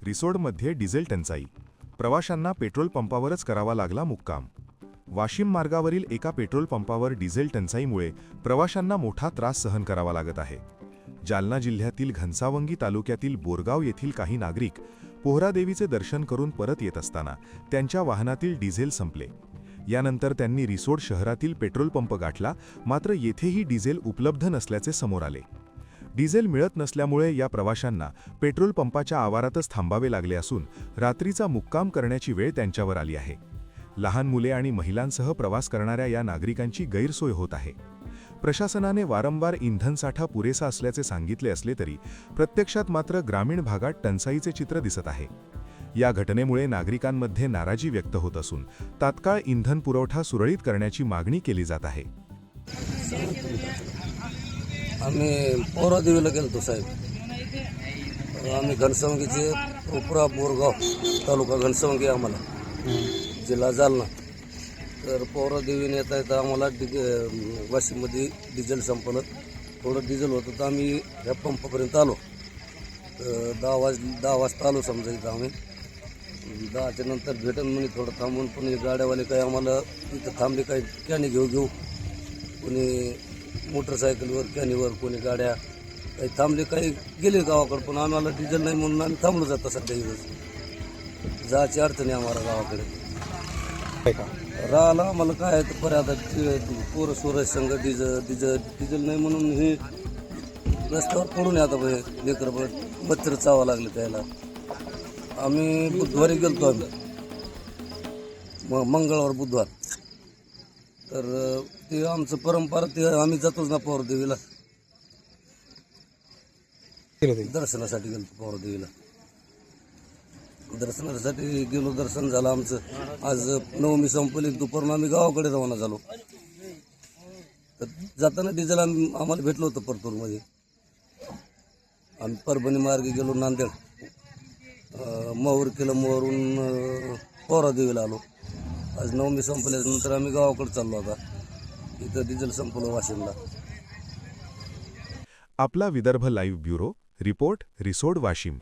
रिसोडमध्ये diesel टंचाई, प्रवाशांना petrol पंपावरच करावा लागला मुक्काम. वाशिम मार्गावरील एका पेट्रोल पंपावर डिझेल टंचाईमुळे प्रवाशांना मोठा त्रास सहन करावा लागत आहे. जालना जिल्ह्यातील घनसावंगी तालुक्यातील बोरगाव येथील काही नागरिक पोहरादेवीचे दर्शन करून परत येत असताना त्यांच्या वाहनातील डिझेल संपले. यानंतर त्यांनी रिसोड शहरातील पेट्रोल पंप गाठला, मात्र येथेही डिझेल उपलब्ध नसल्याचे समोर आले. डिझेल मिळत नसल्यामुळे या प्रवाशांना पेट्रोल पंपाच्या आवारातच थांबावे लागले असून रात्रीचा मुक्काम करण्याची वेळ त्यांच्यावर आली आहे. लहान मुले आणि महिलांसह प्रवास करणाऱ्या या नागरिकांची गैरसोय होत आहे. प्रशासनाने वारंवार इंधनसाठा पुरेसा असल्याचे सांगितले असले तरी प्रत्यक्षात मात्र ग्रामीण भागात टंचाईचे चित्र दिसत आहे. या घटनेमुळे नागरिकांमध्ये नाराजी व्यक्त होत असून तात्काळ इंधन पुरवठा सुरळीत करण्याची मागणी केली जात आहे. आम्ही पोहरादेवीला गेलतो साहेब. आम्ही घनसावंगीचे उपरा बोरगाव तालुका घनसावंगी आम्हाला, जिल्हा जालना. तर पोहरादेवीने येता येता आम्हाला वाशीमध्ये डिझेल संपलं. थोडं डिझेल होतं तर आम्ही ह्या पंपापर्यंत आलो. 10 वाजता आलो समजा इथं आम्ही. 10च्या नंतर भेटन म्हणे थोडं थांबून, पण गाड्यावाले काही आम्हाला इथं थांबले, काही कॅनी घेऊ कोणी मोटरसायकलवर कॅनीवर, कोणी गाड्या काही थांबले, काही गेले गावाकडे. पण आम्हाला डिझेल नाही म्हणून आम्ही थांबलो जातं सध्या दिवस. जायची अडचणी आम्हाला गावाकडे राहिला. आम्हाला काय तर पर्यादा पोरं सोरं संघ डिझेल नाही म्हणून हे रस्त्यावर पडून आता लेकर मच्छर चावा लागले त्याला. आम्ही बुधवारी गेलतो, आम्ही मंगळवार बुधवार. तर ते आमचं परंपरा, ते आम्ही जातोच ना पोहरादेवीला दर्शनासाठी. गेलो पोहरादेवीला दर्शनासाठी गेलो, दर्शन झालं आमचं. आज नवमी संपली, दुपारून आम्ही गावाकडे रवाना झालो. तर जाताना डिझेल आम्हाला भेटलं होतं परतूरमध्ये. आम्ही परभणी मार्गे गेलो, नांदेड मौर केलं, मोहरून पोहरादेवीला आलो. आज नवमी संपल्यानंतर आम्ही गावाकडे चाललो. आता इथं डिझेल संपलं वाशिमला. आपला Vidarbha live bureau report, Risod, Washim.